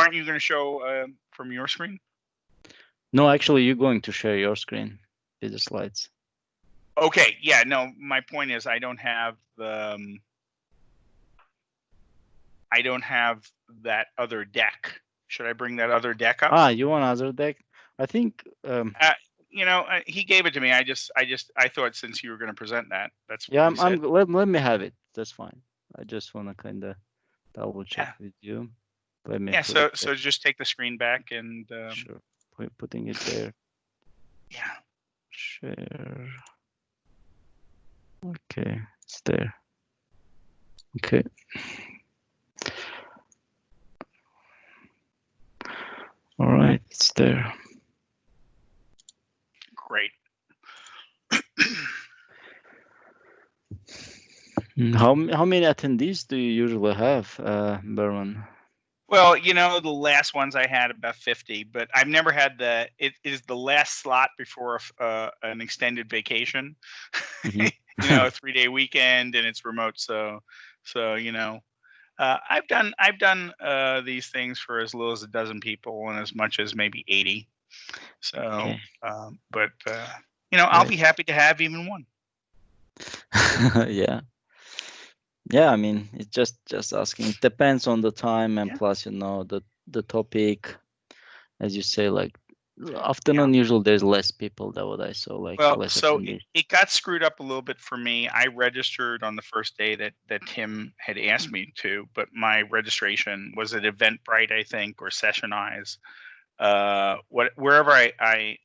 aren't you going to show from your screen? No, actually, you're going to share your screen with the slides. Okay. Yeah. No, my point is I don't have that other deck. Should I bring that other deck up? Ah, you want other deck? I think. He gave it to me. I thought since you were going to present that, that's Yeah, what he said. let me have it. That's fine. I just want to kind of double check with you. Let me. Yeah. So just take the screen back and. Sure. Putting it there. Yeah. Share. Okay, it's there. Okay. All right, it's there. Great. How many attendees do you usually have, Berman? Well, the last ones I had about 50, but I've never had it is the last slot before an extended vacation, Mm-hmm. A 3-day weekend, and it's remote. So I've done these things for as little as a dozen people and as much as maybe 80. So, okay. But I'll be happy to have even one. Yeah. Yeah, I mean, it's just asking. It depends on the time, and plus, the topic, as you say, like afternoon. Usually, there's less people. That what I saw. Like, well, less so attendees. it got screwed up a little bit for me. I registered on the first day that Tim had asked me to, but my registration was at Eventbrite, I think, or Sessionize. Wherever I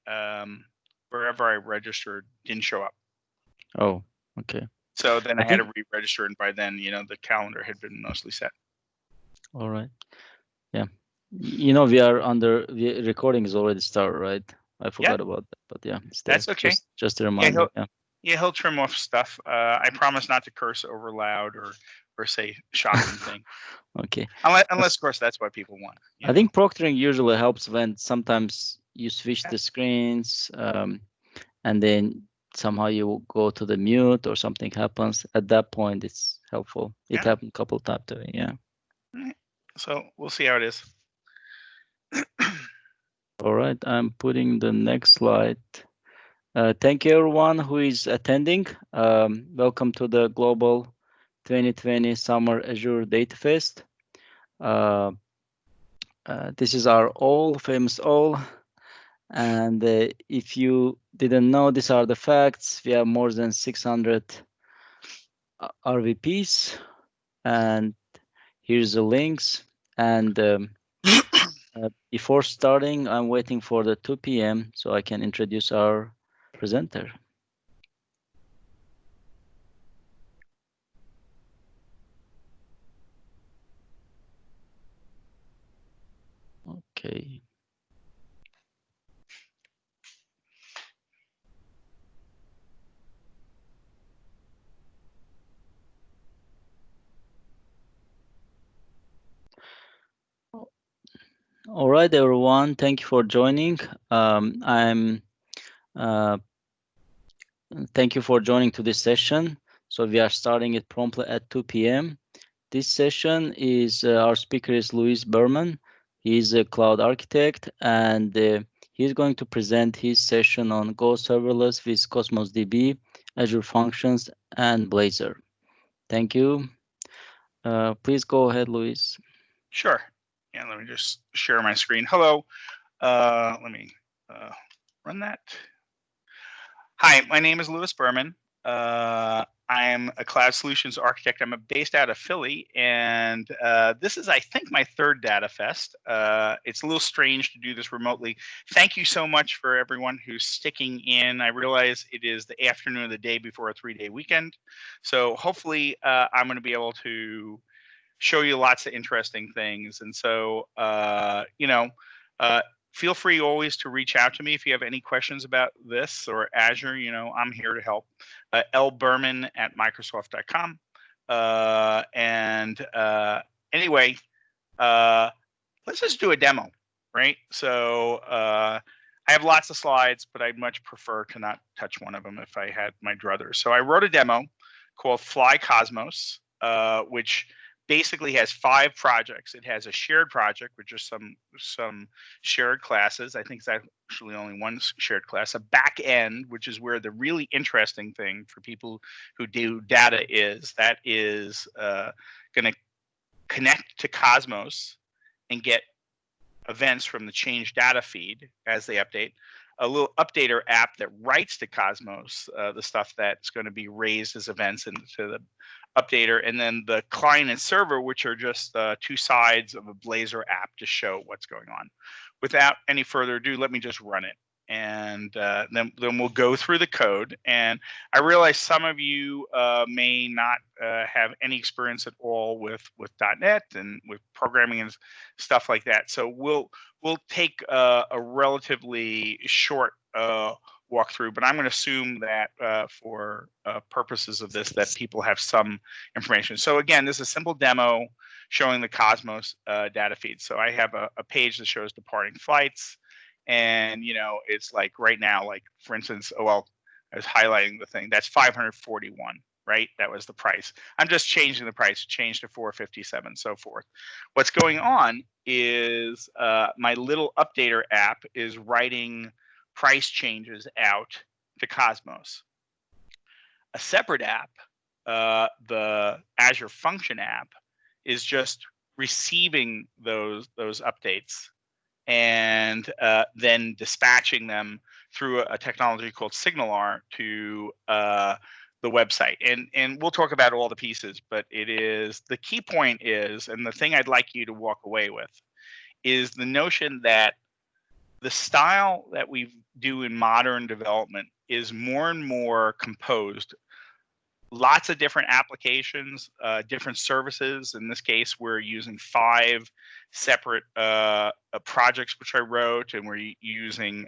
registered didn't show up. Oh, okay. So then I had to re-register, and by then, the calendar had been mostly set. All right. Yeah. We are recording is already started, right? I forgot about that, but yeah, it's there. That's okay. Just a reminder. He'll trim off stuff. I promise not to curse over loud or say shocking thing. Okay. Unless, of course, that's what people want. I think proctoring usually helps when sometimes you switch the screens, and then somehow you go to the mute or something happens. At that point, it's helpful. It happened a couple of times to me. Yeah. So we'll see how it is. All right, I'm putting the next slide. Thank you, everyone who is attending. Welcome to the Global 2020 Summer Azure Data Fest. This is our famous all. And if you didn't know, these are the facts. We have more than 600 RVPs. And here's the links. And before starting, I'm waiting for the 2 p.m. so I can introduce our presenter. Okay. All right, everyone. Thank you for joining. Thank you for joining to this session. So we are starting it promptly at 2 p.m. This session is our speaker is Luis Berman. He is a cloud architect, and he's going to present his session on Go Serverless with Cosmos DB, Azure Functions, and Blazor. Thank you. Please go ahead, Luis. Sure. Yeah, let me just share my screen. Hello. Let me run that. Hi, my name is Luis Berman. I'm a cloud solutions architect. I'm based out of Philly, and this is, I think, my third Data Fest. It's a little strange to do this remotely. Thank you so much for everyone who's sticking in. I realize it is the afternoon of the day before a 3-day weekend, so hopefully I'm going to be able to show you lots of interesting things. And so, feel free always to reach out to me if you have any questions about this or Azure. I'm here to help. lberman@microsoft.com. Anyway, let's just do a demo, right? So I have lots of slides, but I'd much prefer to not touch one of them if I had my druthers. So I wrote a demo called Fly Cosmos, which basically has 5 projects. It has a shared project, which are some shared classes. I think it's actually only one shared class. A back end, which is where the really interesting thing for people who do data is. That is going to connect to Cosmos and get events from the change data feed as they update. A little updater app that writes to Cosmos the stuff that's going to be raised as events into the updater, and then the client and server, which are just 2 sides of a Blazor app to show what's going on. Without any further ado, let me just run it, and then we'll go through the code. And I realize some of you may not have any experience at all with .NET and with programming and stuff like that. So we'll take a relatively short walkthrough, but I'm going to assume that for purposes of this, that people have some information. So again, this is a simple demo showing the Cosmos data feed. So I have a page that shows departing flights, and it's like right now, like for instance, I was highlighting the thing that's 541. Right, that was the price. I'm just changing the price, change to 457, so forth. What's going on is my little updater app is writing price changes out to Cosmos. A separate app, the Azure Function app, is just receiving those updates and then dispatching them through a technology called SignalR to the website. And we'll talk about all the pieces, but it is, the key point is, and the thing I'd like you to walk away with, is the notion that the style that we do in modern development is more and more composed. Lots of different applications, different services. In this case, we're using 5 separate projects which I wrote, and we're using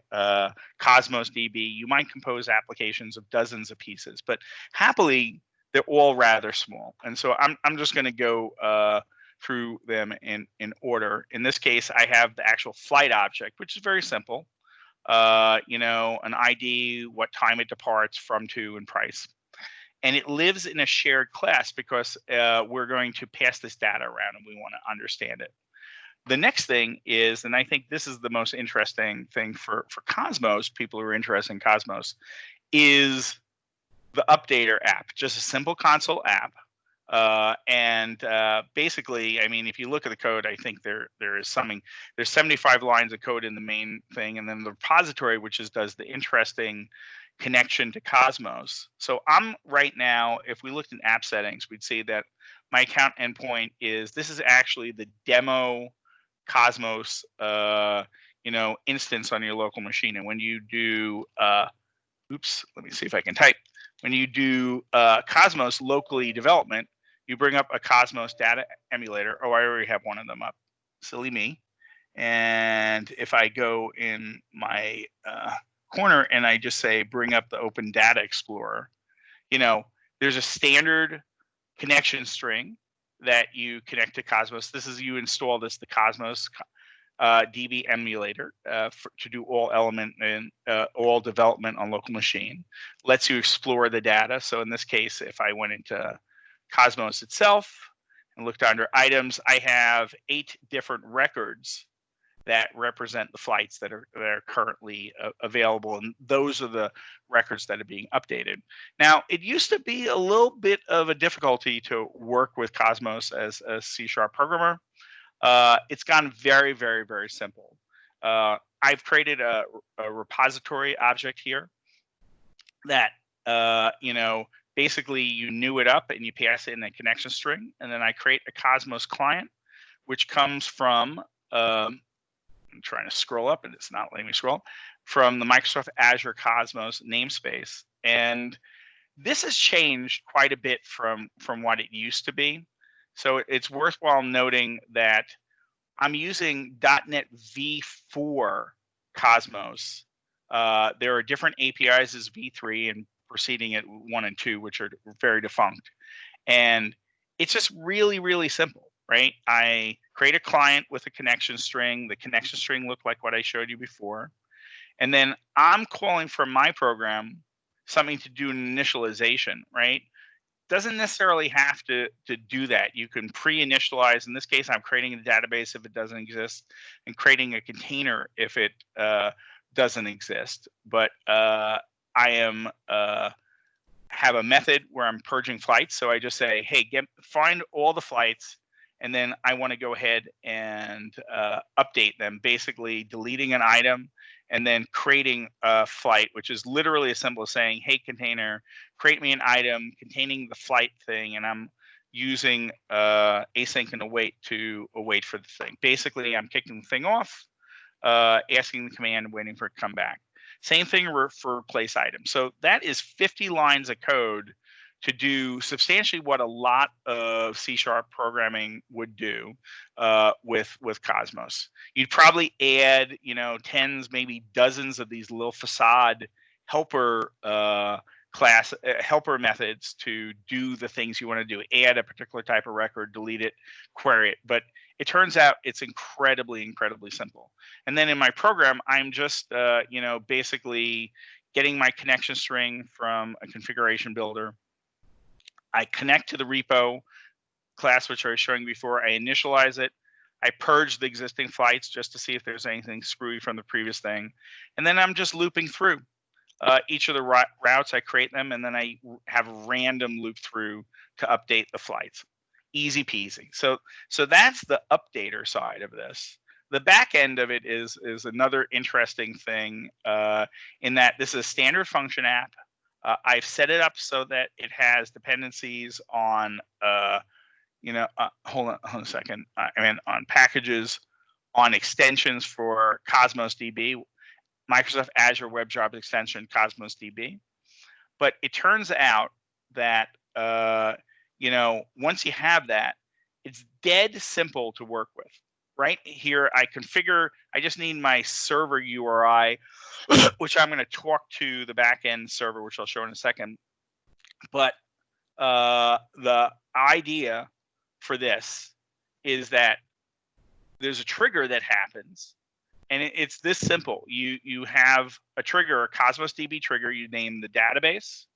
Cosmos DB. You might compose applications of dozens of pieces, but happily, they're all rather small. And so I'm just going to go through them in order. In this case, I have the actual flight object, which is very simple. An ID, what time it departs, from, to, and price. And it lives in a shared class because we're going to pass this data around and we want to understand it. The next thing is, and I think this is the most interesting thing for Cosmos, people who are interested in Cosmos, is the updater app, just a simple console app. Basically, I mean, if you look at the code, I think there's 75 lines of code in the main thing, and then the repository, which does the interesting connection to Cosmos. So I'm right now, if we looked in app settings, we'd see that my account endpoint this is actually the demo Cosmos, instance on your local machine. And when you do, let me see if I can type. When you do Cosmos locally development, you bring up a Cosmos data emulator. Oh, I already have one of them up. Silly me. And if I go in my corner and I just say bring up the Open Data Explorer, there's a standard connection string that you connect to Cosmos. You install the Cosmos DB emulator to do all all development on local machine. Lets you explore the data. So in this case, if I went into Cosmos itself and looked under items, I have 8 different records that represent the flights that are currently available, and those are the records that are being updated. Now, it used to be a little bit of a difficulty to work with Cosmos as a C# programmer. It's gone very, very, very simple. I've created a repository object here that basically you new it up and you pass in a connection string, and then I create a Cosmos client, which comes from I'm trying to scroll up and it's not letting me scroll, from the Microsoft Azure Cosmos namespace. And this has changed quite a bit from what it used to be. So it's worthwhile noting that I'm using .NET v4 Cosmos. There are different APIs as v3 and proceeding at 1 and 2, which are very defunct. And it's just really, really simple, right? I create a client with a connection string. The connection string looked like what I showed you before. And then I'm calling from my program something to do an initialization, right? doesn't necessarily have to do that. You can pre-initialize. In this case, I'm creating a database if it doesn't exist, and creating a container if it doesn't exist. But I am have a method where I'm purging flights. So I just say, hey, find all the flights, and then I want to go ahead and update them, basically deleting an item and then creating a flight, which is literally as simple as saying, hey, container, create me an item containing the flight thing, and I'm using async and await to await for the thing. Basically, I'm kicking the thing off, asking the command, waiting for it to come back. Same thing for place items. So that is 50 lines of code to do substantially what a lot of C# programming would do with Cosmos. You'd probably add, tens, maybe dozens of these little facade helper helper methods to do the things you want to do. Add a particular type of record, delete it, query it. But it turns out it's incredibly simple. And then in my program, I'm just, basically getting my connection string from a configuration builder. I connect to the repo class, which I was showing before. I initialize it. I purge the existing flights just to see if there's anything screwy from the previous thing. And then I'm just looping through each of the routes. I create them, and then I have random loop through to update the flights. Easy peasy. So that's the updater side of this. The back end of it is another interesting thing in that this is a standard function app. I've set it up so that it has dependencies on, hold on a second. On packages, on extensions for Cosmos DB, Microsoft Azure Web Services extension, Cosmos DB. But it turns out that, once you have that, it's dead simple to work with. Right here, I just need my server URI, which I'm going to talk to the backend server, which I'll show in a second. But the idea for this is that there's a trigger that happens, and it's this simple. You have a trigger, a Cosmos DB trigger. You name the database,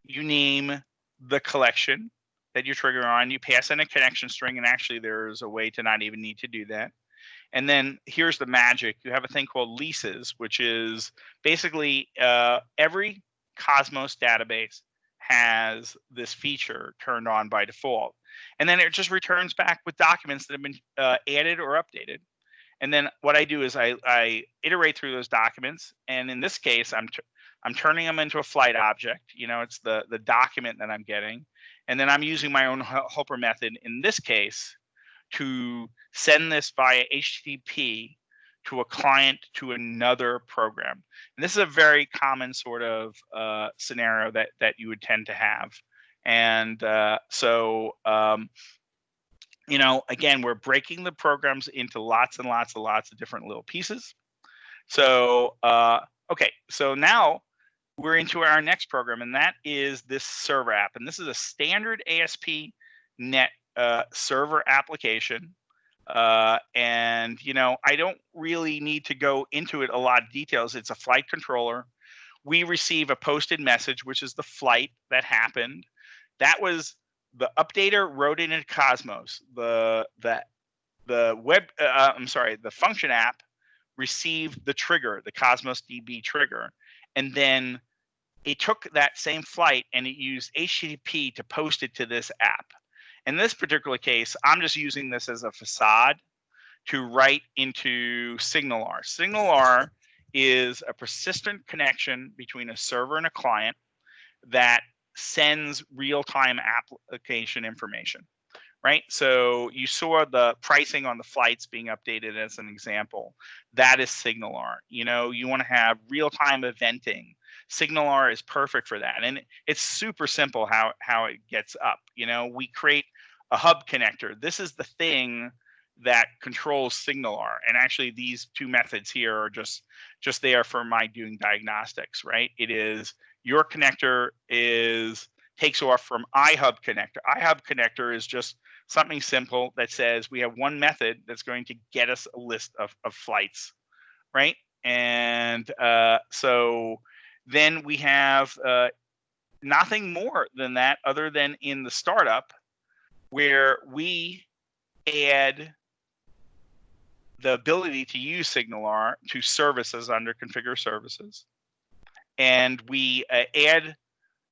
you name the collection that you're triggering on, you pass in a connection string, and actually there's a way to not even need to do that. And then here's the magic. You have a thing called leases, which is basically every Cosmos database has this feature turned on by default. And then it just returns back with documents that have been added or updated. And then what I do is I iterate through those documents. And in this case, I'm turning them into a flight object. It's the document that I'm getting. And then I'm using my own helper method in this case to send this via HTTP to a client to another program. And this is a very common sort of scenario that you would tend to have. And again, we're breaking the programs into lots and lots of different little pieces. So, okay, so now we're into our next program, and that is this server app. And this is a standard ASP.NET server application. And, I don't really need to go into it a lot of details. It's a flight controller. We receive a posted message, which is the flight that happened. That was the updater wrote it into Cosmos. The function app received the trigger, the Cosmos DB trigger, and then it took that same flight and it used HTTP to post it to this app. In this particular case, I'm just using this as a facade to write into SignalR. SignalR is a persistent connection between a server and a client that sends real-time application information, right? So you saw the pricing on the flights being updated as an example. That is SignalR. You want to have real-time eventing. SignalR is perfect for that. And it's super simple how it gets up. We create a hub connector. This is the thing that controls SignalR. And actually these two methods here are just there for my doing diagnostics, right? It is your connector takes off from iHub connector. iHub connector is just something simple that says we have one method that's going to get us a list of flights, right? And so then we have nothing more than that, other than in the startup where we add the ability to use SignalR to services under configure services. And we add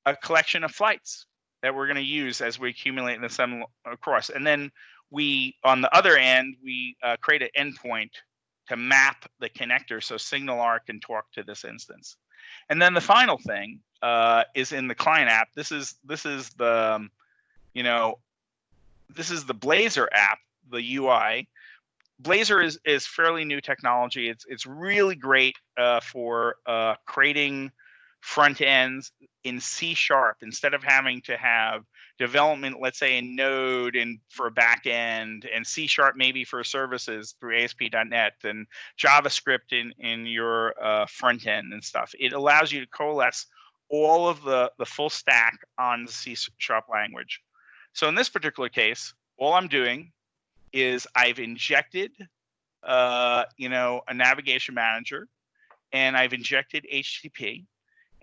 a collection of flights that we're going to use as we accumulate and send across. And then we, on the other end, we create an endpoint to map the connector so SignalR can talk to this instance. And then the final thing is in the client app. This is the this is the Blazor app, the UI. Blazor is fairly new technology. It's really great for creating front ends in C# instead of having to have development, let's say in Node and for a back end, and C# maybe for services through ASP.NET, and JavaScript in your front end and stuff. It allows you to coalesce all of the full stack on the C# language. So in this particular case, all I'm doing is I've injected, a navigation manager, and I've injected HTTP.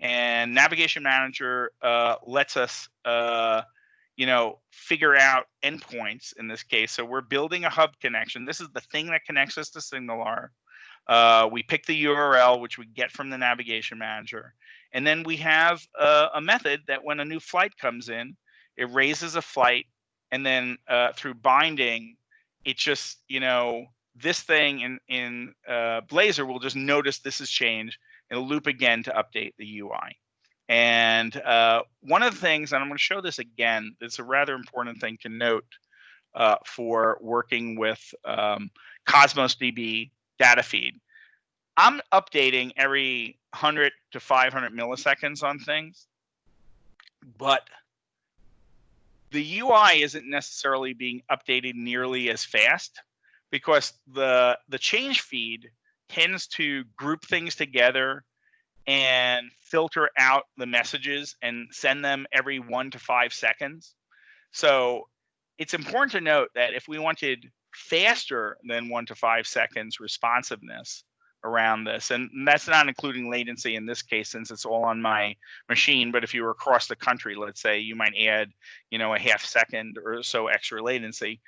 And Navigation Manager lets us, figure out endpoints in this case. So we're building a hub connection. This is the thing that connects us to SignalR. We pick the URL, which we get from the Navigation Manager. And then we have a method that when a new flight comes in, it raises a flight. And then through binding, it just, this thing in Blazor will just notice this has changed. It'll loop again to update the UI. And one of the things, and I'm going to show this again, it's a rather important thing to note for working with Cosmos DB data feed. I'm updating every 100 to 500 milliseconds on things, but the UI isn't necessarily being updated nearly as fast because the change feed tends to group things together and filter out the messages and send them every 1 to 5 seconds. So it's important to note that if we wanted faster than 1 to 5 seconds responsiveness around this, and that's not including latency in this case since it's all on my machine, but if you were across the country, let's say, you might add, a half second or so extra latency.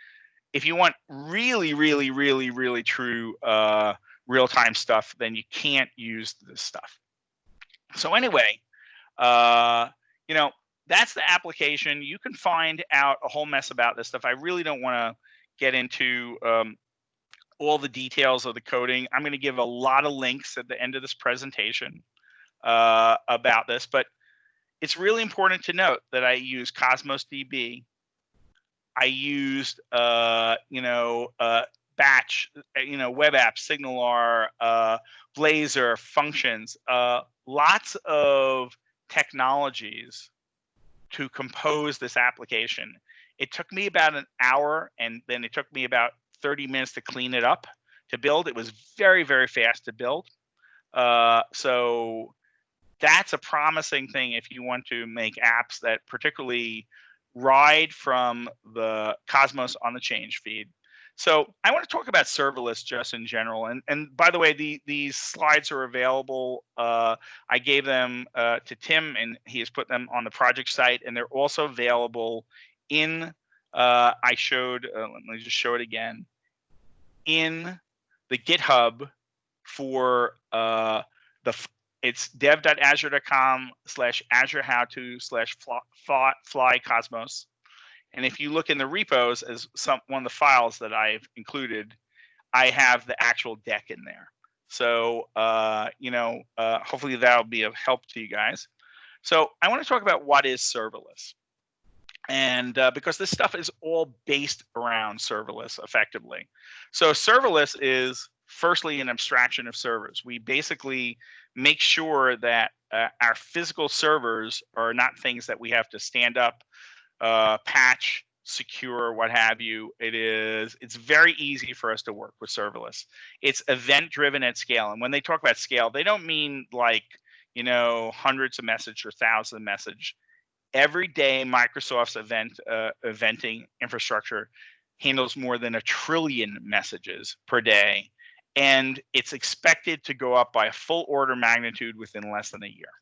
If you want really, really, really, really true real-time stuff, then you can't use this stuff. So anyway, that's the application. You can find out a whole mess about this stuff. I really don't want to get into all the details of the coding. I'm going to give a lot of links at the end of this presentation about this, but it's really important to note that I use Cosmos DB. I used, batch, web apps, SignalR, Blazor, functions, lots of technologies to compose this application. It took me about an hour, and then it took me about 30 minutes to clean it up, to build. It was very, very fast to build. So that's a promising thing if you want to make apps that particularly ride from the Cosmos on the change feed. So I want to talk about serverless just in general. And by the way, these slides are available. I gave them to Tim, and he has put them on the project site. And they're also available in, let me just show it again, in the GitHub for it's dev.azure.com/azurehowto/fly-cosmos. And if you look in the repos as one of the files that I've included, I have the actual deck in there. So, hopefully that'll be of help to you guys. So I want to talk about what is serverless. And because this stuff is all based around serverless effectively. So serverless is firstly an abstraction of servers. We basically make sure that our physical servers are not things that we have to stand up, patch, secure, what have you. It's very easy for us to work with serverless. It's event driven at scale. And when they talk about scale, they don't mean like, hundreds of message or thousands of message. Every day, Microsoft's eventing infrastructure handles more than 1 trillion messages per day. And it's expected to go up by a full order magnitude within less than a year.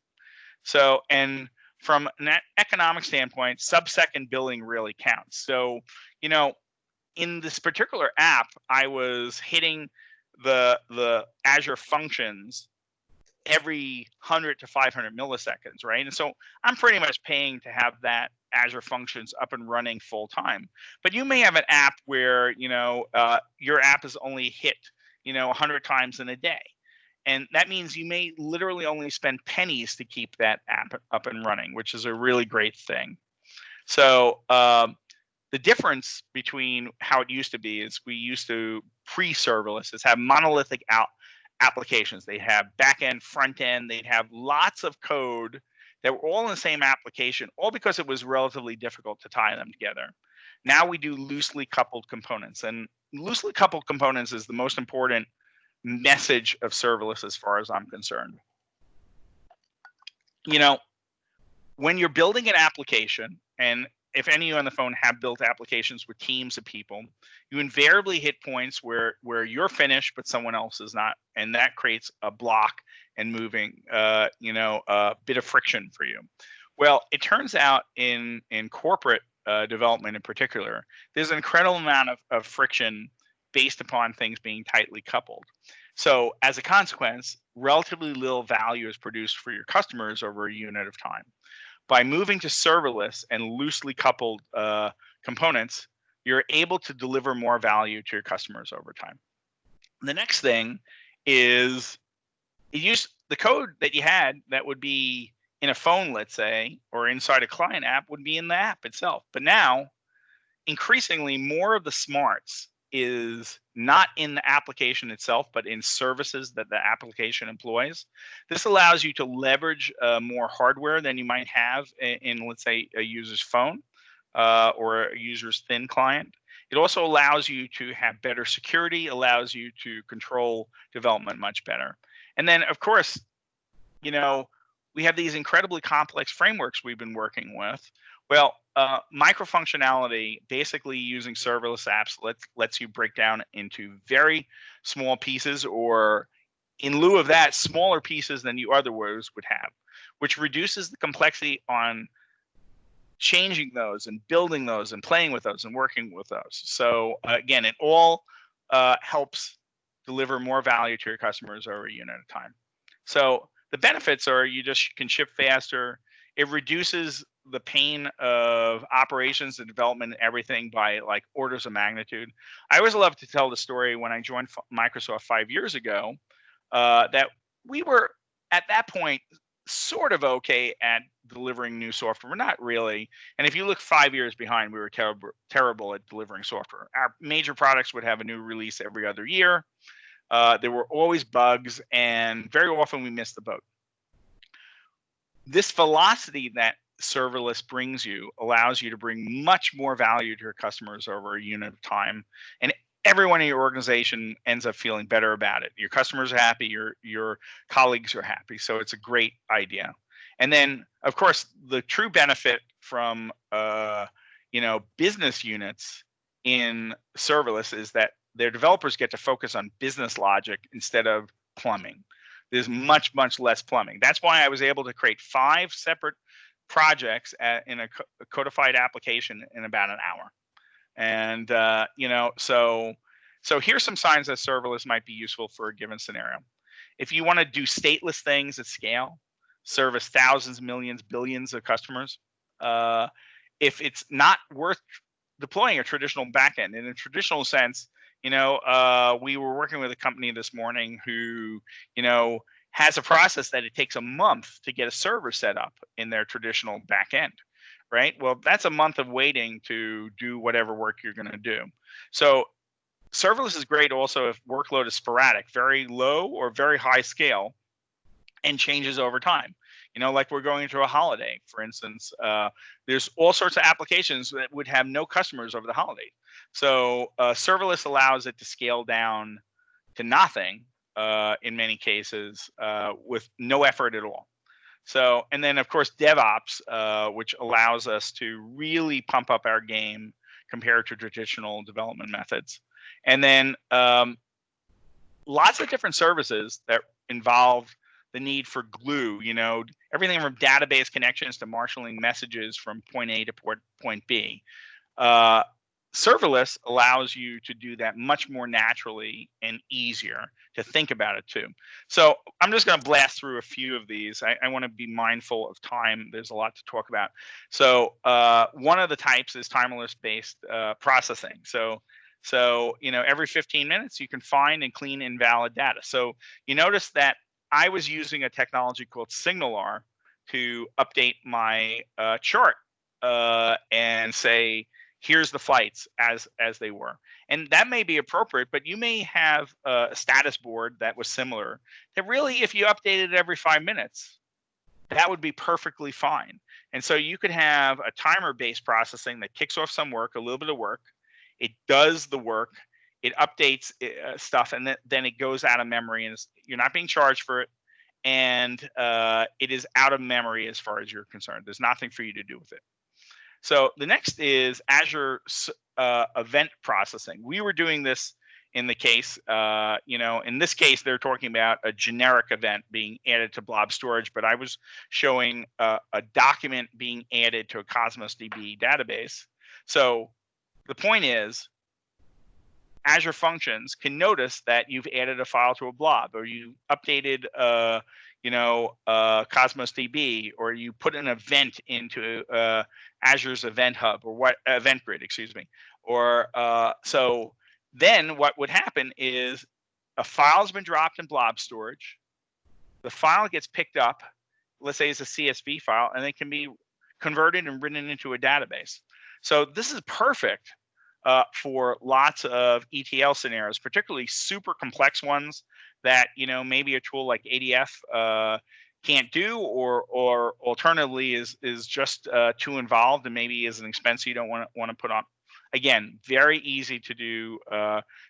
So, and from an economic standpoint, sub-second billing really counts. So, in this particular app, I was hitting the Azure functions every 100 to 500 milliseconds, right? And so I'm pretty much paying to have that Azure functions up and running full time. But you may have an app where your app is only hit 100 times in a day, and that means you may literally only spend pennies to keep that app up and running, which is a really great thing. So the difference between how it used to be is we used to pre-serverless is have monolithic applications. They'd have back end, front end. They'd have lots of code that were all in the same application, all because it was relatively difficult to tie them together. Now we do loosely coupled components, and loosely coupled components is the most important message of serverless as far as I'm concerned. When you're building an application, and if any of you on the phone have built applications with teams of people, you invariably hit points where you're finished, but someone else is not. And that creates a block and moving, a bit of friction for you. Well, it turns out in corporate development in particular, there's an incredible amount of friction based upon things being tightly coupled. So as a consequence, relatively little value is produced for your customers over a unit of time. By moving to serverless and loosely coupled components, you're able to deliver more value to your customers over time. The next thing is the code that you had that would be in a phone, let's say, or inside a client app would be in the app itself. But now, increasingly, more of the smarts is not in the application itself, but in services that the application employs. This allows you to leverage more hardware than you might have in, let's say, a user's phone or a user's thin client. It also allows you to have better security, allows you to control development much better. And then, of course, we have these incredibly complex frameworks we've been working with. Well, micro functionality, basically using serverless apps, lets you break down into very small pieces, or in lieu of that, smaller pieces than you otherwise would have, which reduces the complexity on changing those and building those and playing with those and working with those. So again, it all helps deliver more value to your customers over a unit of time. So the benefits are you just can ship faster. It reduces the pain of operations and development and everything by like orders of magnitude. I always love to tell the story when I joined Microsoft 5 years ago, that we were at that point sort of okay at delivering new software. We're not really. And if you look 5 years behind, we were terrible at delivering software. Our major products would have a new release every other year. There were always bugs, and very often we missed the boat. This velocity that serverless brings you allows you to bring much more value to your customers over a unit of time, and everyone in your organization ends up feeling better about it. Your customers are happy, your colleagues are happy, so it's a great idea. And then, of course, the true benefit from business units in serverless is that their developers get to focus on business logic instead of plumbing. There's much less plumbing. That's why I was able to create 5 separate projects in a codified application in about an hour. And so here's some signs that serverless might be useful for a given scenario. If you want to do stateless things at scale, service thousands, millions, billions of customers, if it's not worth deploying a traditional backend, in a traditional sense, we were working with a company this morning who, has a process that it takes a month to get a server set up in their traditional backend, right? Well, that's a month of waiting to do whatever work you're going to do. So serverless is great also if workload is sporadic, very low or very high scale, and changes over time. Like we're going through a holiday, for instance. There's all sorts of applications that would have no customers over the holiday. So serverless allows it to scale down to nothing in many cases with no effort at all. So, and then of course DevOps, which allows us to really pump up our game compared to traditional development methods. And then lots of different services that involve the need for glue, everything from database connections to marshaling messages from point A to point B. Serverless allows you to do that much more naturally and easier to think about it too. So I'm just going to blast through a few of these. I want to be mindful of time. There's a lot to talk about. So one of the types is timerless based processing. So every 15 minutes you can find and clean invalid data. So you notice that I was using a technology called SignalR to update my chart and say, here's the flights as they were. And that may be appropriate, but you may have a status board that was similar, that really, if you updated it every 5 minutes, that would be perfectly fine. And so you could have a timer-based processing that kicks off some work, a little bit of work. It does the work. It updates stuff, and then it goes out of memory, and you're not being charged for it. And it is out of memory as far as you're concerned. There's nothing for you to do with it. So the next is Azure event processing. We were doing this in the case, in this case, they're talking about a generic event being added to blob storage, but I was showing a document being added to a Cosmos DB database. So the point is, Azure Functions can notice that you've added a file to a blob, or you updated Cosmos DB, or you put an event into Azure's Event Hub, or Event Grid, excuse me. Or so then what would happen is a file's been dropped in blob storage. The file gets picked up, let's say it's a CSV file, and it can be converted and written into a database. So this is perfect for lots of ETL scenarios, particularly super complex ones that maybe a tool like ADF can't do, or alternatively is just too involved and maybe is an expense you don't want to put on. Again, very easy to do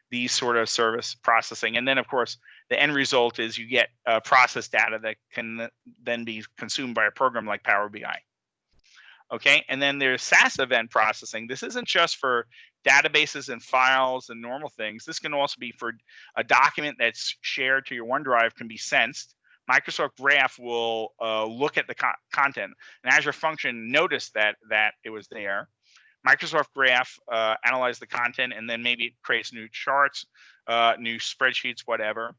these sort of service processing, and then of course the end result is you get process data that can then be consumed by a program like Power BI. Okay, and then there's SaaS event processing. This isn't just for databases and files and normal things. This can also be for a document that's shared to your OneDrive can be sensed. Microsoft Graph will look at the content. An Azure function noticed that it was there. Microsoft Graph analyzed the content, and then maybe it creates new charts, new spreadsheets, whatever.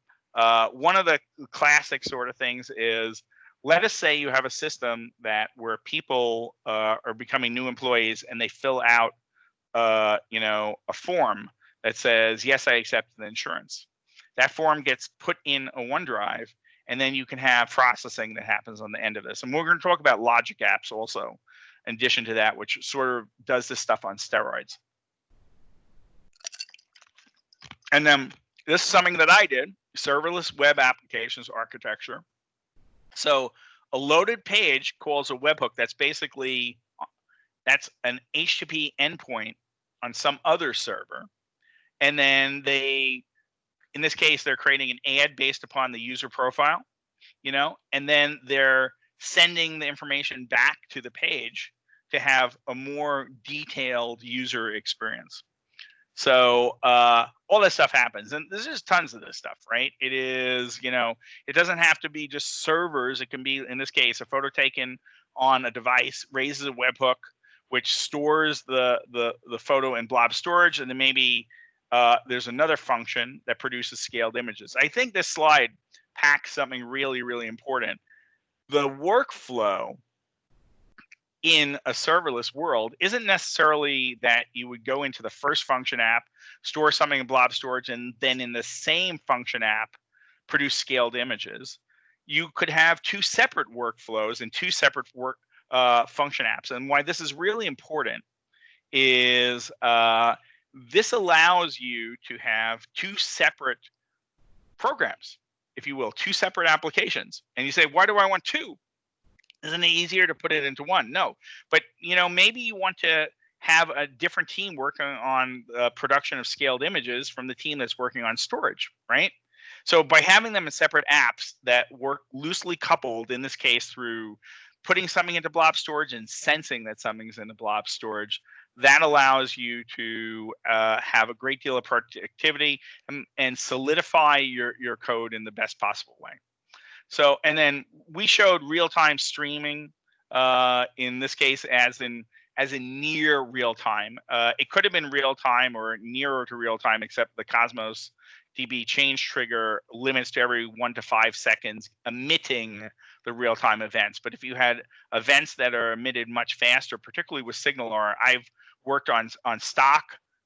One of the classic sort of things is, let us say you have a system where people are becoming new employees and they fill out, a form that says, yes, I accept the insurance. That form gets put in a OneDrive, and then you can have processing that happens on the end of this. And we're going to talk about logic apps also, in addition to that, which sort of does this stuff on steroids. And then this is something that I did, serverless web applications architecture. So a loaded page calls a webhook. That's an HTTP endpoint on some other server. And then in this case, they're creating an ad based upon the user profile, and then they're sending the information back to the page to have a more detailed user experience. So all this stuff happens, and there's just tons of this stuff, right? It is, it doesn't have to be just servers. It can be, in this case, a photo taken on a device raises a webhook, which stores the photo in blob storage, and then maybe there's another function that produces scaled images. I think this slide packs something really, really important. The workflow in a serverless world isn't necessarily that you would go into the first function app, store something in blob storage, and then in the same function app produce scaled images. You could have two separate workflows and two separate function apps. And why this is really important is this allows you to have two separate programs, if you will, two separate applications. And you say, why do I want two? Isn't it easier to put it into one? No, but maybe you want to have a different team working on production of scaled images from the team that's working on storage, right? So by having them in separate apps that work loosely coupled, in this case through putting something into blob storage and sensing that something's in the blob storage, that allows you to have a great deal of productivity and solidify your code in the best possible way. So, and then we showed real-time streaming in this case as in near real time. It could have been real time or nearer to real time, except the Cosmos DB change trigger limits to every 1 to 5 seconds emitting the real time events. But if you had events that are emitted much faster, particularly with SignalR, I've worked on stock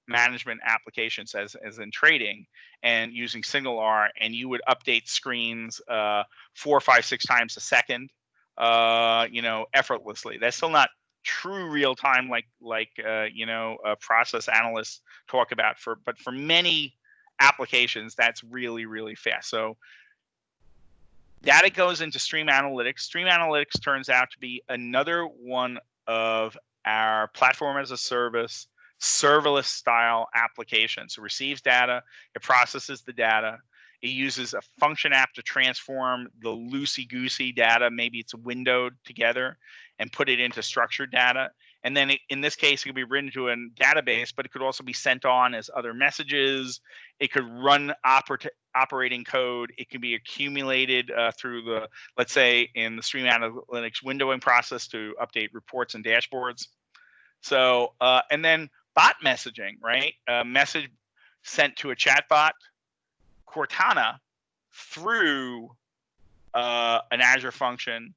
management applications as in trading and using SignalR, and you would update screens 4, 5, 6 times a second, effortlessly. That's still not true real time like process analysts talk about, but for many applications that's really, really fast. So data goes into Stream Analytics. Stream Analytics turns out to be another one of our platform as a service serverless style applications. It receives data, it processes the data, it uses a function app to transform the loosey-goosey data, maybe it's windowed together, and put it into structured data. And then in this case, it could be written to a database, but it could also be sent on as other messages. It could run operating code. It can be accumulated through the, let's say, in the Stream Analytics windowing process to update reports and dashboards. So, and then bot messaging, right? A message sent to a chatbot, Cortana, through an Azure function,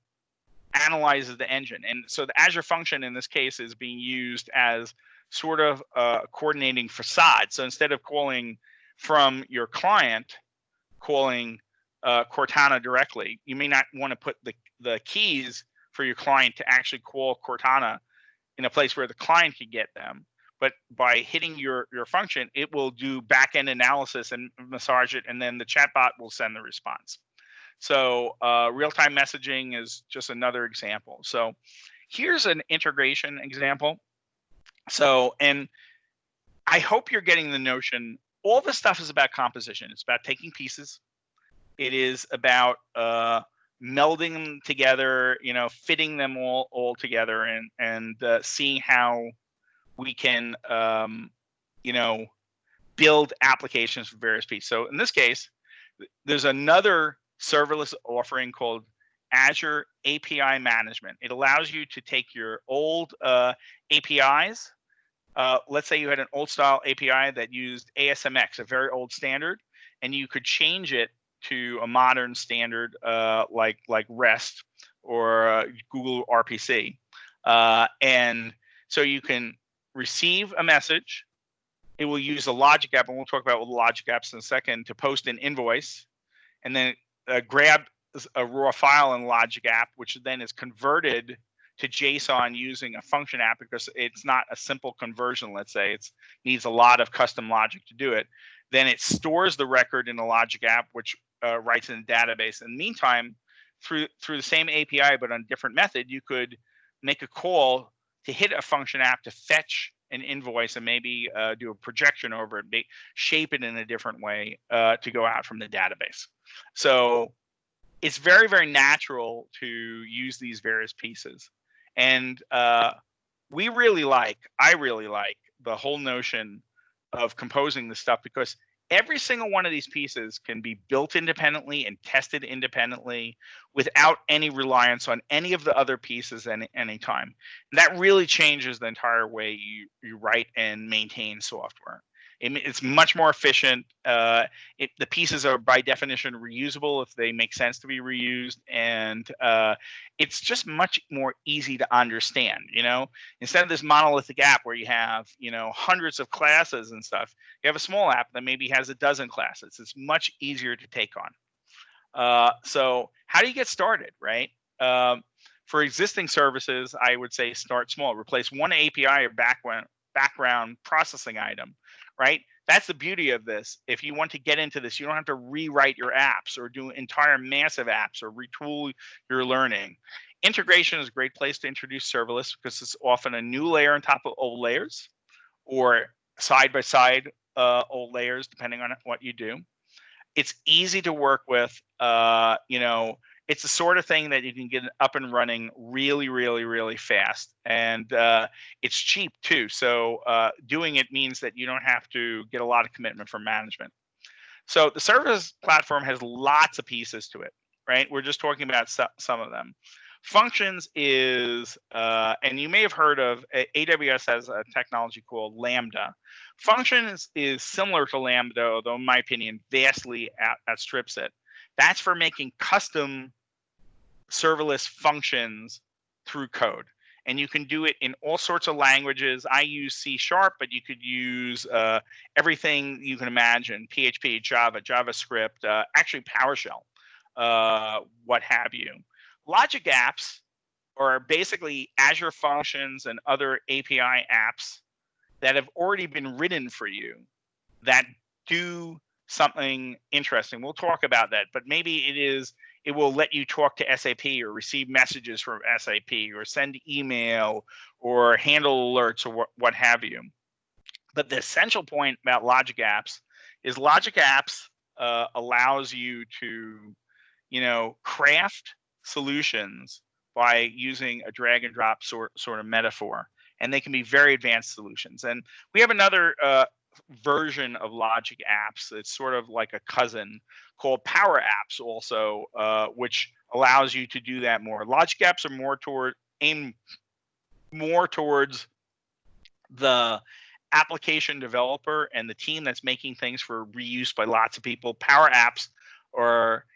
analyzes the engine. And so the Azure function in this case is being used as sort of a coordinating facade. So instead of calling from your client, calling Cortana directly, you may not want to put the keys for your client to actually call Cortana in a place where the client can get them. But by hitting your function, it will do back-end analysis and massage it, and then the chatbot will send the response. So real-time messaging is just another example. So here's an integration example. So, and I hope you're getting the notion, all this stuff is about composition. It's about taking pieces. It is about melding them together, fitting them all together, and seeing how we can, build applications for various pieces. So in this case, there's another serverless offering called Azure API Management. It allows you to take your old APIs. Let's say you had an old style API that used ASMX, a very old standard, and you could change it to a modern standard like REST or Google RPC. And so you can receive a message. It will use a logic app, and we'll talk about logic apps in a second, to post an invoice, and then grab a raw file in logic app, which then is converted to JSON using a function app, because it's not a simple conversion. Let's say it needs a lot of custom logic to do it. Then it stores the record in a logic app, which writes in the database. In the meantime, through the same API but on a different method, you could make a call to hit a function app to fetch an invoice and maybe do a projection over it, shape it in a different way to go out from the database. So it's very, very natural to use these various pieces. And I really like the whole notion of composing this stuff, because every single one of these pieces can be built independently and tested independently without any reliance on any of the other pieces at any time. And that really changes the entire way you write and maintain software. It's much more efficient. The pieces are by definition reusable if they make sense to be reused, and it's just much more easy to understand. Instead of this monolithic app where you have hundreds of classes and stuff, you have a small app that maybe has a dozen classes. It's much easier to take on. So how do you get started, right? For existing services, I would say start small. Replace one API or background processing item, right? That's the beauty of this. If you want to get into this, you don't have to rewrite your apps or do entire massive apps or retool your learning. Integration is a great place to introduce serverless, because it's often a new layer on top of old layers, or side by side old layers, depending on what you do. It's easy to work with. It's the sort of thing that you can get up and running really, really, really fast. And it's cheap too. So doing it means that you don't have to get a lot of commitment from management. So the service platform has lots of pieces to it. right? We're just talking about some of them. Functions is, and you may have heard of, AWS has a technology called Lambda. Functions is similar to Lambda, although in my opinion, vastly outstrips it. That's for making custom serverless functions through code. And you can do it in all sorts of languages. I use C#, but you could use everything you can imagine: PHP, Java, JavaScript, actually PowerShell, what have you. Logic apps are basically Azure functions and other API apps that have already been written for you that do something interesting. We'll talk about that, but maybe it will let you talk to SAP or receive messages from SAP or send email or handle alerts or what have you. But the essential point about Logic Apps is Logic Apps allows you to, craft solutions by using a drag and drop sort of metaphor, and they can be very advanced solutions. And we have another version of Logic Apps. It's sort of like a cousin called Power Apps also, which allows you to do that more. Logic Apps are aimed more towards the application developer and the team that's making things for reuse by lots of people. Power Apps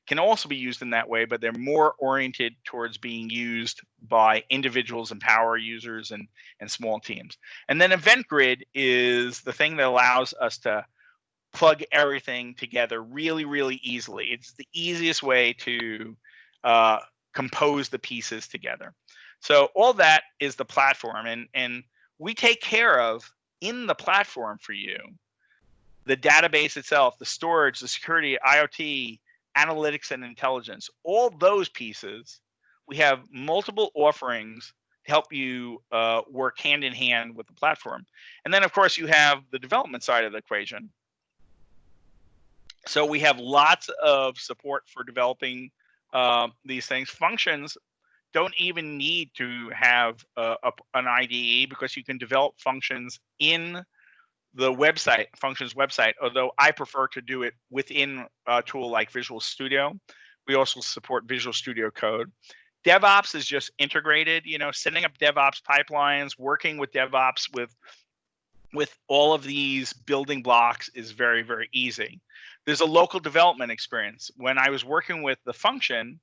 can also be used in that way, but they're more oriented towards being used by individuals and power users and small teams. And then Event Grid is the thing that allows us to plug everything together really, really easily. It's the easiest way to compose the pieces together. So all that is the platform, and we take care of in the platform for you the database itself, the storage, the security, IoT, analytics, and intelligence. All those pieces, we have multiple offerings to help you work hand in hand with the platform. And then, of course, you have the development side of the equation. So we have lots of support for developing these things. Functions don't even need to have an IDE because you can develop functions in the functions website, although I prefer to do it within a tool like Visual Studio. We also support Visual Studio Code. DevOps is just integrated, setting up DevOps pipelines, working with DevOps with all of these building blocks is very, very easy. There's a local development experience. When I was working with the function,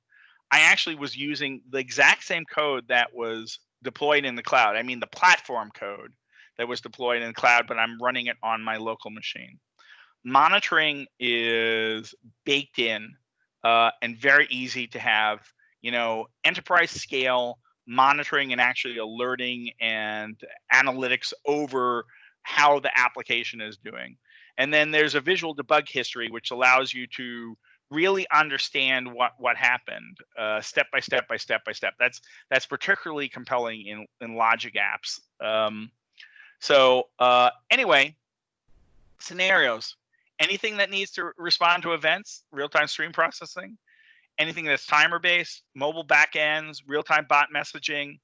I actually was using the exact same code that was deployed in the cloud. I mean, the platform code that was deployed in the cloud, but I'm running it on my local machine. Monitoring is baked in and very easy to have, enterprise scale monitoring and actually alerting and analytics over how the application is doing. And then there's a visual debug history, which allows you to really understand what happened step by step by step by step. That's particularly compelling in Logic Apps. So anyway, scenarios. Anything that needs to respond to events, real-time stream processing, anything that's timer-based, mobile backends, real-time bot messaging,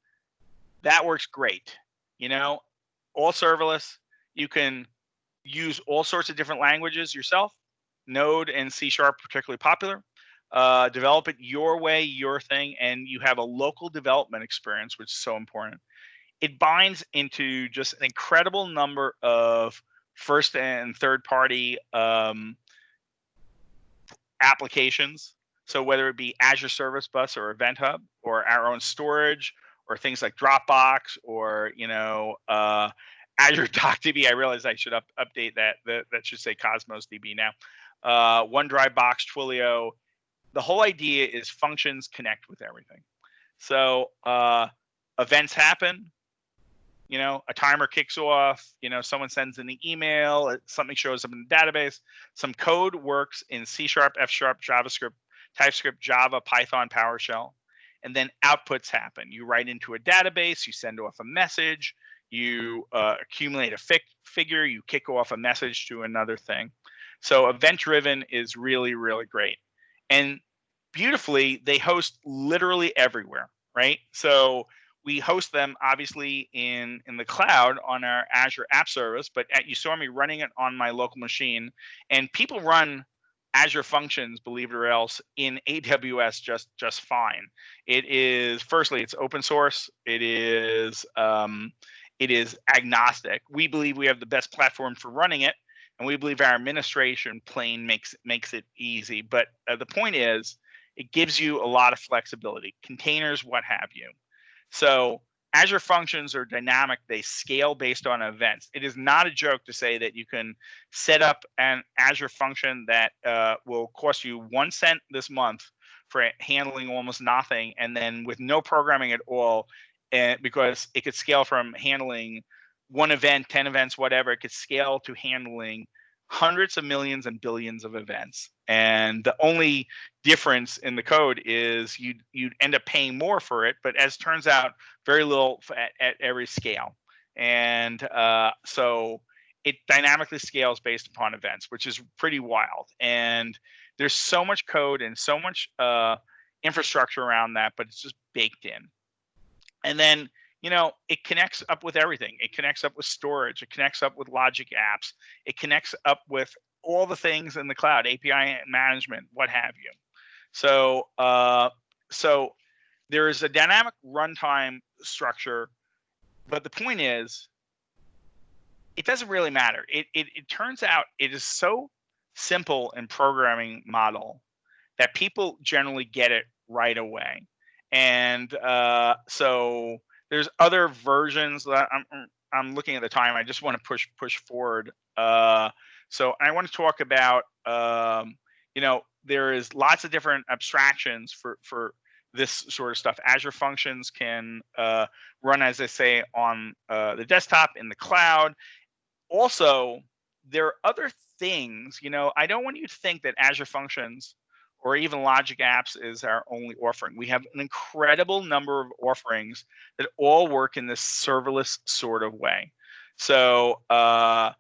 that works great. All serverless. You can use all sorts of different languages yourself. Node and C# particularly popular. Develop it your way, your thing, and you have a local development experience, which is so important. It binds into just an incredible number of first and third party applications. So whether it be Azure Service Bus or Event Hub or our own storage or things like Dropbox or Azure DocDB. I realize I should update that. That should say Cosmos DB now. OneDrive Box, Twilio. The whole idea is functions connect with everything. So events happen. A timer kicks off. Someone sends an email. Something shows up in the database. Some code works in C#, F#, JavaScript, TypeScript, Java, Python, PowerShell, and then outputs happen. You write into a database. You send off a message. You accumulate a figure. You kick off a message to another thing. So event-driven is really, really great. And beautifully, they host literally everywhere, right? So we host them obviously in the cloud on our Azure App Service, but you saw me running it on my local machine. And people run Azure Functions, believe it or else, in AWS just fine. It is, firstly, it's open source. It is agnostic. We believe we have the best platform for running it, and we believe our administration plane makes it easy. But the point is, it gives you a lot of flexibility, containers, what have you. So Azure Functions are dynamic. They scale based on events. It is not a joke to say that you can set up an Azure function that will cost you 1 cent this month for handling almost nothing, and then with no programming at all, because it could scale from handling 1 event, 10 events, whatever. It could scale to handling hundreds of millions and billions of events. And the only difference in the code is you'd end up paying more for it, but as turns out, very little at every scale. And so it dynamically scales based upon events, which is pretty wild. And there's so much code and so much infrastructure around that, but it's just baked in. And then, it connects up with everything. It connects up with storage. It connects up with logic apps. It connects up with all the things in the cloud, API management, what have you. So, so there is a dynamic runtime structure, but the point is, it doesn't really matter. It turns out it is so simple in programming model that people generally get it right away. And so there's other versions that I'm looking at the time. I just want to push forward. So I want to talk about there is lots of different abstractions for this sort of stuff. Azure Functions can run, as I say, on the desktop, in the cloud. Also, there are other things. I don't want you to think that Azure Functions or even Logic Apps is our only offering. We have an incredible number of offerings that all work in this serverless sort of way. So the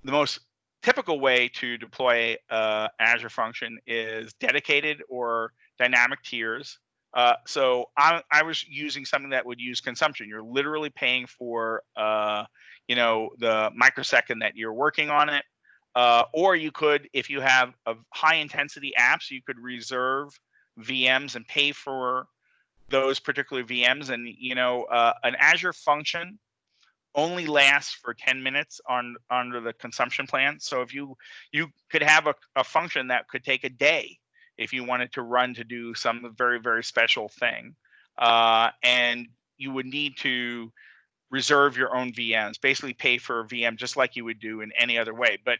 most typical way to deploy Azure function is dedicated or dynamic tiers. So I was using something that would use consumption. You're literally paying for the microsecond that you're working on it. Or you could, if you have a high intensity apps, you could reserve VMs and pay for those particular VMs. And an Azure function only lasts for 10 minutes under the consumption plan. So if you could have a function that could take a day if you wanted to run to do some very, very special thing, and you would need to reserve your own VMs, basically pay for a VM just like you would do in any other way. But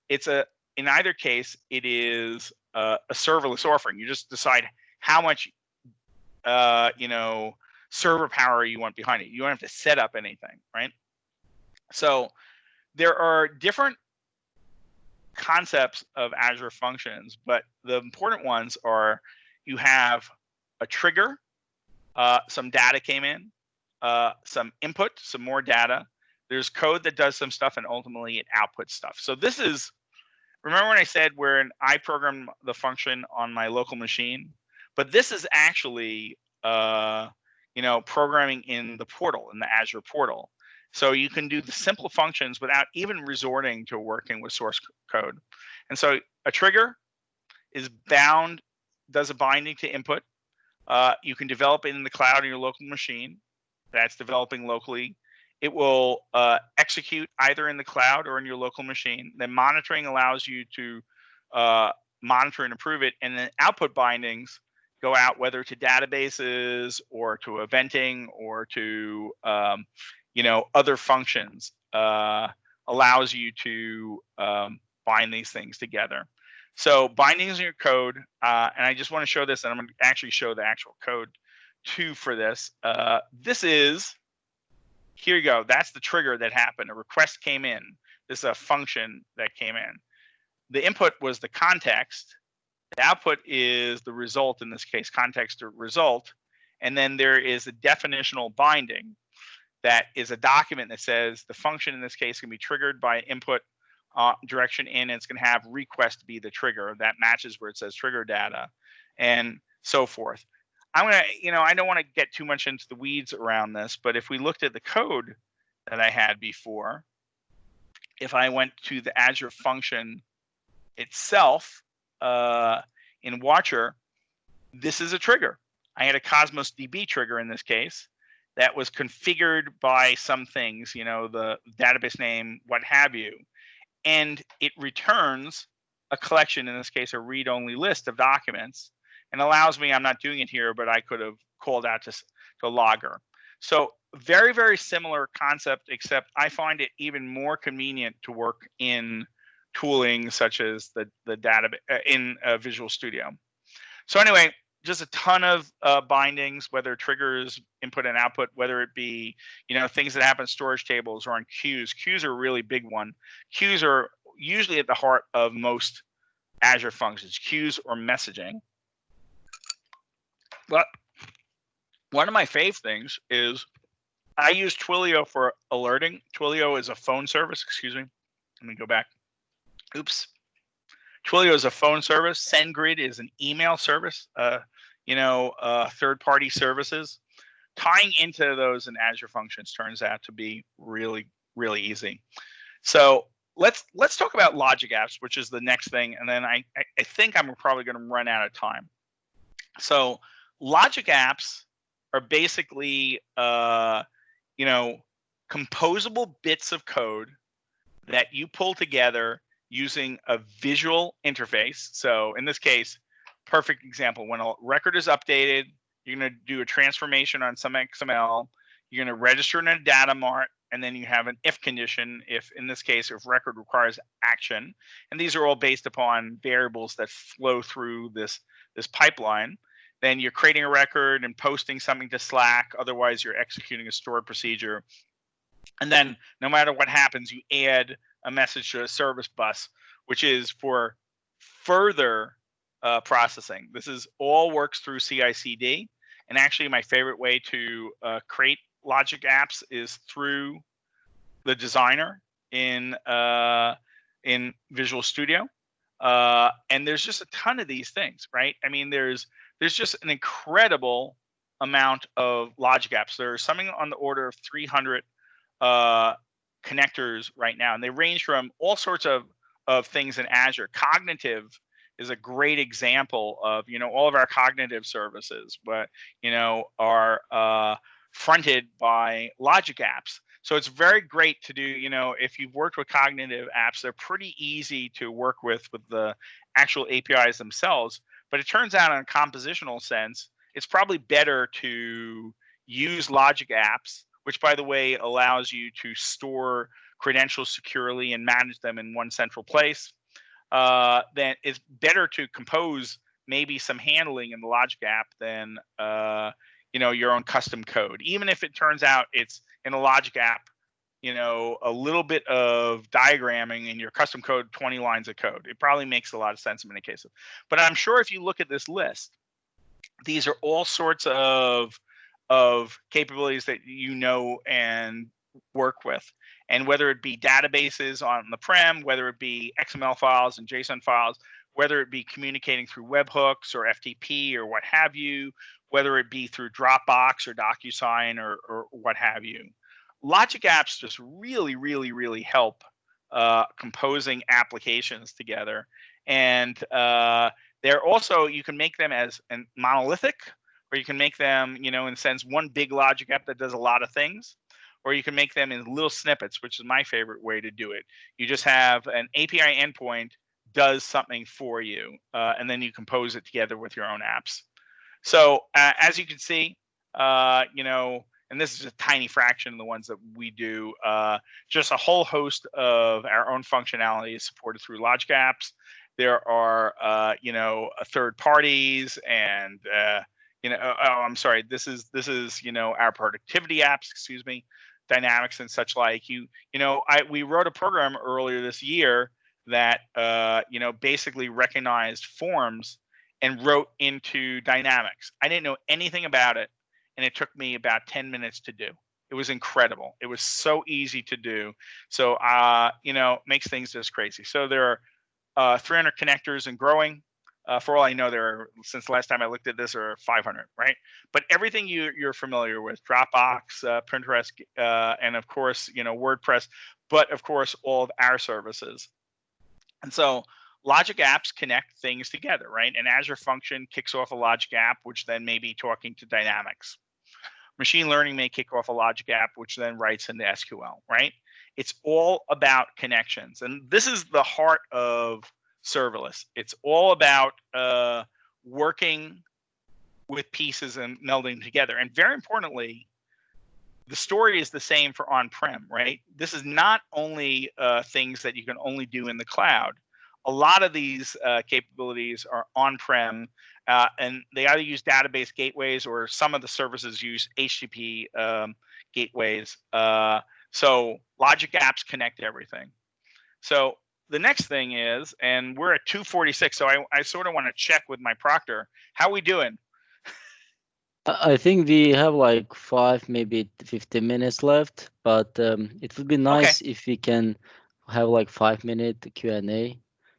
it's in either case, it is a serverless offering. You just decide how much server power you want behind it. You don't have to set up anything, right? So there are different concepts of Azure functions, but the important ones are you have a trigger, some data came in, some input, some more data. There's code that does some stuff, and ultimately it outputs stuff. So this is, remember when I said I program the function on my local machine? But this is actually programming in the portal, in the Azure portal. So you can do the simple functions without even resorting to working with source code. And so a trigger is bound, does a binding to input. You can develop it in the cloud on your local machine. That's developing locally. It will execute either in the cloud or in your local machine. Then monitoring allows you to monitor and improve it. And then output bindings go out whether to databases or to eventing or to other functions. Allows you to bind these things together. So bindings in your code, and I just want to show this, and I'm going to actually show the actual code too for this. Here you go. That's the trigger that happened. A request came in. This is a function that came in. The input was the context. The output is the result, in this case, context or result. And then there is a definitional binding that is a document that says the function in this case can be triggered by input direction in, and it's going to have request be the trigger. That matches where it says trigger data and so forth. I'm going to, I don't want to get too much into the weeds around this, but if we looked at the code that I had before, if I went to the Azure function itself, Watcher, this is a trigger. I had a Cosmos DB trigger in this case that was configured by some things, the database name, what have you, and it returns a collection, in this case, a read-only list of documents, and allows me, I'm not doing it here, but I could have called out to logger. So very, very similar concept, except I find it even more convenient to work in tooling such as the database in Visual Studio. So anyway, just a ton of bindings, whether triggers, input and output, whether it be things that happen in storage tables or on queues. Queues are a really big one. Queues are usually at the heart of most Azure functions, queues or messaging. But one of my fave things is I use Twilio for alerting. Twilio is a phone service. Excuse me. Let me go back. Oops. Twilio is a phone service. SendGrid is an email service. Third-party services. Tying into those in Azure Functions turns out to be really, really easy. So let's talk about logic apps, which is the next thing, and then I think I'm probably going to run out of time. So logic apps are basically composable bits of code that you pull together using a visual interface. So in this case, perfect example, when a record is updated, you're going to do a transformation on some XML, you're going to register in a data mart, and then you have an if condition, if in this case, if record requires action. And these are all based upon variables that flow through this pipeline. Then you're creating a record and posting something to Slack, otherwise you're executing a stored procedure. And then no matter what happens, you add a message to a service bus, which is for further processing. This is all works through CI/CD. And actually, my favorite way to create logic apps is through the designer in Visual Studio. And there's just a ton of these things, right? I mean, there's just an incredible amount of logic apps. There's something on the order of 300 connectors right now, and they range from all sorts of things in Azure. Cognitive is a great example of all of our cognitive services, but are fronted by logic apps. So it's very great to do. If you've worked with cognitive apps, they're pretty easy to work with the actual APIs themselves. But it turns out, in a compositional sense, it's probably better to use logic apps, which, by the way, allows you to store credentials securely and manage them in one central place. Then it's better to compose maybe some handling in the logic app than your own custom code. Even if it turns out it's in a logic app, a little bit of diagramming in your custom code, 20 lines of code. It probably makes a lot of sense in many cases. But I'm sure if you look at this list, these are all sorts of capabilities that and work with. And whether it be databases on the prem, whether it be XML files and JSON files, whether it be communicating through webhooks or FTP or what have you, whether it be through Dropbox or DocuSign or what have you. Logic apps just really, really, really help composing applications together. And they're also, you can make them as monolithic, or you can make them, in a sense, one big logic app that does a lot of things, or you can make them in little snippets, which is my favorite way to do it. You just have an API endpoint does something for you, and then you compose it together with your own apps. So as you can see, and this is a tiny fraction of the ones that we do, just a whole host of our own functionality is supported through logic apps. There are, third parties and, I'm sorry, this is, our productivity apps, excuse me, Dynamics and such like. We wrote a program earlier this year that, basically recognized forms and wrote into Dynamics. I didn't know anything about it, and it took me about 10 minutes to do. It was incredible. It was so easy to do. So, makes things just crazy. So there are 300 connectors and growing. For all I know, there are, since the last time I looked at this, there are 500, right? But everything you're familiar with, Dropbox, Pinterest, and of course, WordPress, but of course, all of our services. And so logic apps connect things together, right? An Azure function kicks off a logic app, which then may be talking to Dynamics. Machine learning may kick off a logic app, which then writes into SQL, right? It's all about connections. And this is the heart of serverless. It's all about working with pieces and melding together. And very importantly, the story is the same for on-prem, right? This is not only things that you can only do in the cloud. A lot of these capabilities are on-prem, and they either use database gateways or some of the services use HTTP gateways. So logic apps connect everything. So the next thing is, and we're at 2:46, so I sort of want to check with my proctor. How are we doing? I think we have like 5, maybe 15 minutes left, but it would be nice if we can have like 5-minute Q&A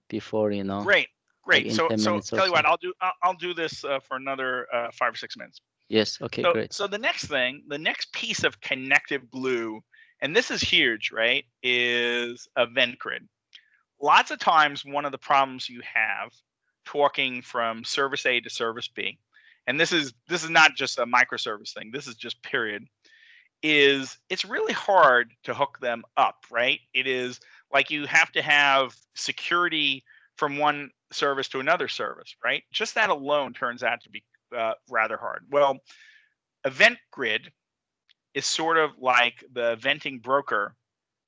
before, you know. Great. Like in So 10 minutes or tell you what, so. I'll do this for another 5 or 6 minutes. Yes. Okay. So, Great. so the next piece of connective glue, and this is huge, right, is event grid. Lots of times, one of the problems you have talking from service A to service B, and this is not just a microservice thing. This is just period. Is it's really hard to hook them up, right? It is like you have to have security from one service to another service, right? Just that alone turns out to be rather hard. Well, event grid is sort of like the venting broker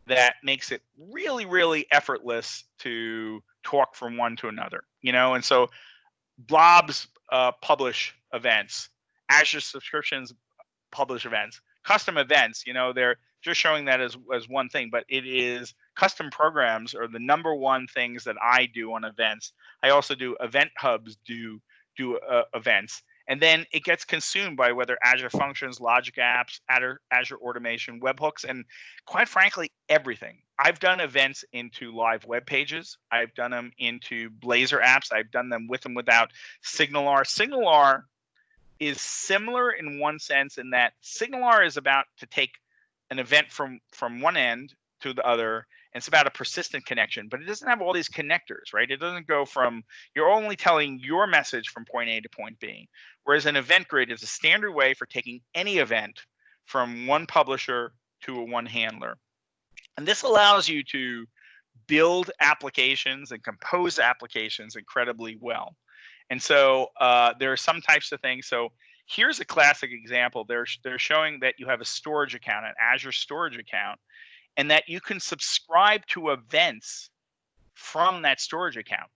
that makes it really, really effortless to talk from one to another, you know? And so blobs publish events, Azure subscriptions publish events, custom events, you know, they're just showing that as one thing, but it is custom programs are the number one things that I do on events. I also do event hubs do events. And then it gets consumed by whether Azure Functions, Logic Apps, Azure Automation, webhooks, and quite frankly, everything. I've done events into live web pages. I've done them into Blazor apps. I've done them with and without SignalR. SignalR is similar in one sense in that SignalR is about to take an event from one end to the other, and it's about a persistent connection, but it doesn't have all these connectors, right? It doesn't go from, you're only telling your message from point A to point B, whereas an event grid is a standard way for taking any event from one publisher to a one handler. And this allows you to build applications and compose applications incredibly well. And so there are some types of things. So here's a classic example. They're showing that you have a storage account, an Azure storage account, and that you can subscribe to events from that storage account.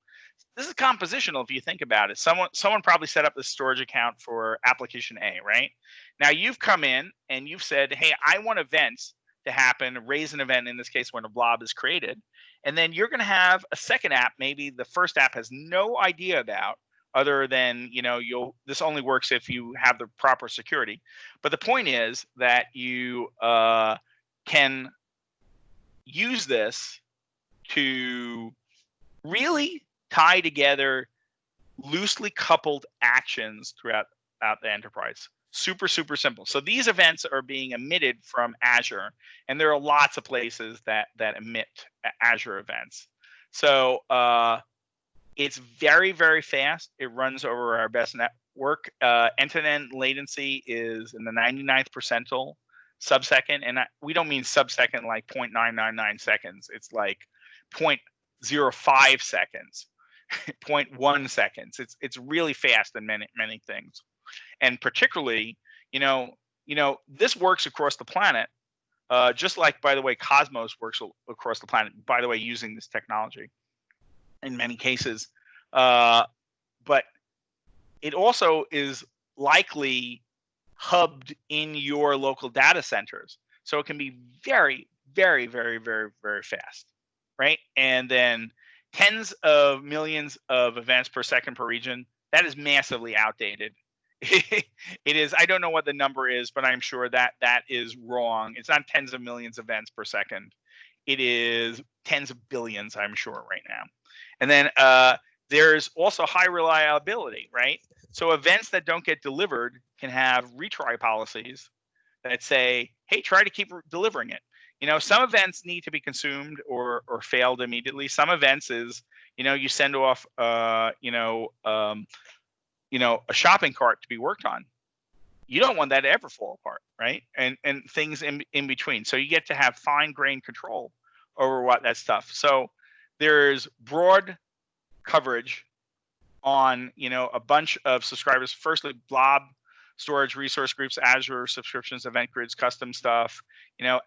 This is compositional if you think about it. Someone probably set up this storage account for application A, right? Now you've come in and you've said, hey, I want events to happen, raise an event in this case when a blob is created. And then you're going to have a second app, maybe the first app has no idea about, other than, you know, this only works if you have the proper security. But the point is that you can use this to really tie together loosely coupled actions throughout the enterprise. Super, super simple. So these events are being emitted from Azure, and there are lots of places that emit Azure events. So it's very, very fast. It runs over our best network. End-to-end latency is in the 99th percentile sub-second, and we don't mean sub-second like 0.999 seconds. It's like 0.05 seconds, 0.1 seconds. It's really fast in many things, and particularly, you know, this works across the planet, just like, by the way, Cosmos works across the planet. By the way, using this technology in many cases, but it also is likely hubbed in your local data centers, so it can be very, very, very, very, very fast, right? And then tens of millions of events per second per region, that is massively outdated. It is, I don't know what the number is, but I'm sure that is wrong. It's not tens of millions of events per second. It is tens of billions, I'm sure, right now. And then there's also high reliability, right? So events that don't get delivered can have retry policies that say, hey, try to keep delivering it. some events need to be consumed or failed immediately. Some events is, you send off, a shopping cart to be worked on. You don't want that to ever fall apart, right? And things in between. So you get to have fine-grained control over what that stuff. So there's broad coverage on, a bunch of subscribers. Firstly, blob storage, resource groups, Azure subscriptions, event grids, custom stuff,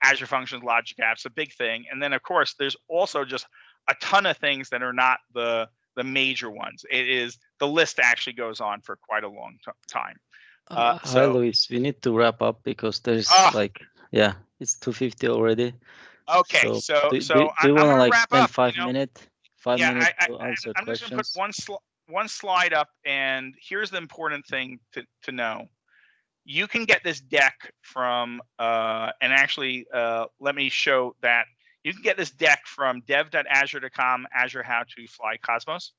Azure functions, logic apps, a big thing. And then of course, there's also just a ton of things that are not the major ones. It is, the list actually goes on for quite a long time. Hi, Luis. We need to wrap up because there's it's 2:50 already. Okay, so do I'm you want to gonna like wrap spend up. 5 minutes to I'm answer just gonna put questions? one slide up, and here's the important thing to know. You can get this deck from, and actually, let me show that. You can get this deck from dev.azure.com, Azure How to Fly Cosmos.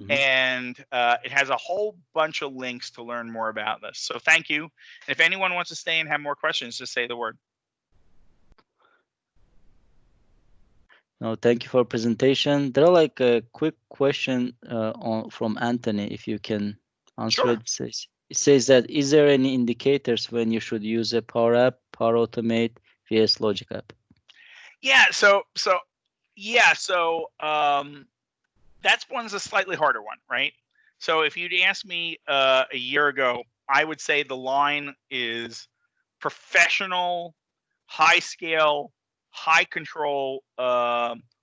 And it has a whole bunch of links to learn more about this. So thank you. If anyone wants to stay and have more questions, just say the word. No, thank you for presentation. There are like a quick question from Anthony, if you can answer Sure. it. It says that, is there any indicators when you should use a Power App, Power Automate, VS Logic App? Yeah, so that's one's a slightly harder one, right? So if you'd asked me a year ago, I would say the line is professional, high scale, high control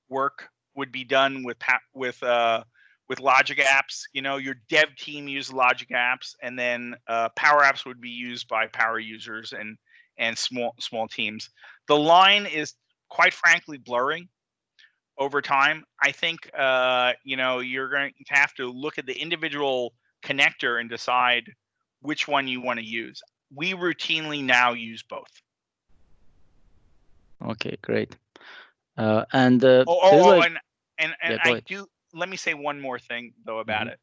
work would be done with logic apps. Your dev team uses logic apps, and then Power Apps would be used by power users and small teams. The line is, quite frankly, blurring over time. I think you're going to have to look at the individual connector and decide which one you want to use. We routinely now use both. Okay, great. I do. Let me say one more thing though about it.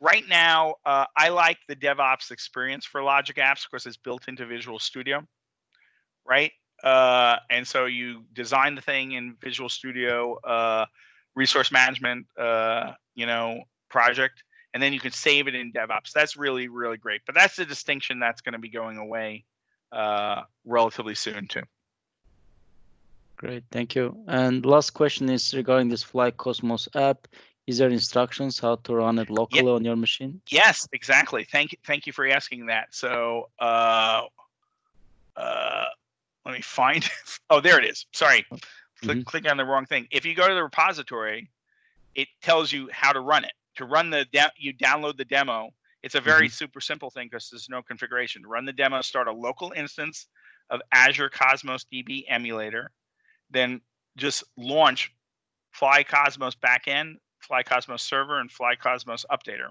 Right now, I like the DevOps experience for Logic Apps because it's built into Visual Studio, right? And so you design the thing in Visual Studio, resource management, project, and then you can save it in DevOps. That's really, really great. But that's the distinction that's going to be going away relatively soon too. Great, thank you. And last question is regarding this Fly Cosmos app. Is there instructions how to run it locally on your machine? Yes, exactly. Thank you for asking that. So let me find. Oh, there it is. Sorry, click on the wrong thing. If you go to the repository, it tells you how to run it. To run you download the demo. It's a very super simple thing because there's no configuration. To run the demo, start a local instance of Azure Cosmos DB emulator, then just launch Fly Cosmos backend, Fly Cosmos server, and Fly Cosmos updater.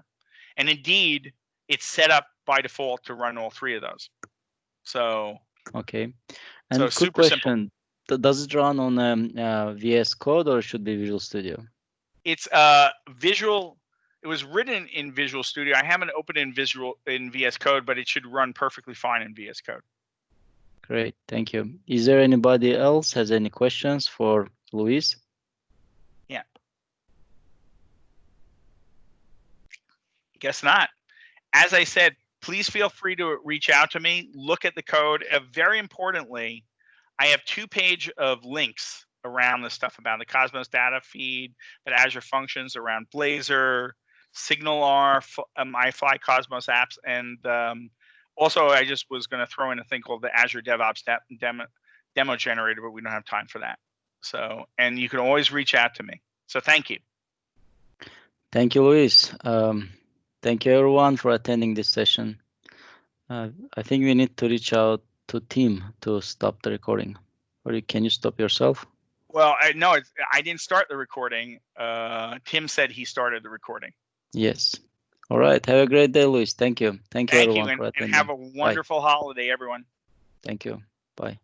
And indeed, it's set up by default to run all three of those. So okay. And so quick question: does it run on VS Code or should be Visual Studio? It's Visual. It was written in Visual Studio. I haven't opened in VS Code, but it should run perfectly fine in VS Code. Great, thank you. Is there anybody else has any questions for Luis? Yeah. Guess not. As I said, please feel free to reach out to me. Look at the code. Very importantly, I have 2 pages of links around the stuff about the Cosmos data feed, but Azure functions around Blazor, SignalR, my Fly Cosmos apps, and also I just was going to throw in a thing called the Azure DevOps demo generator, but we don't have time for that. So, and you can always reach out to me. So thank you. Thank you, Luis. Thank you, everyone, for attending this session. I think we need to reach out to Tim to stop the recording. Or can you stop yourself? Well, no, I didn't start the recording. Tim said he started the recording. Yes. All right. Have a great day, Luis. Thank you. Thank you, everyone, for attending. And have a wonderful holiday, everyone. Thank you. Bye.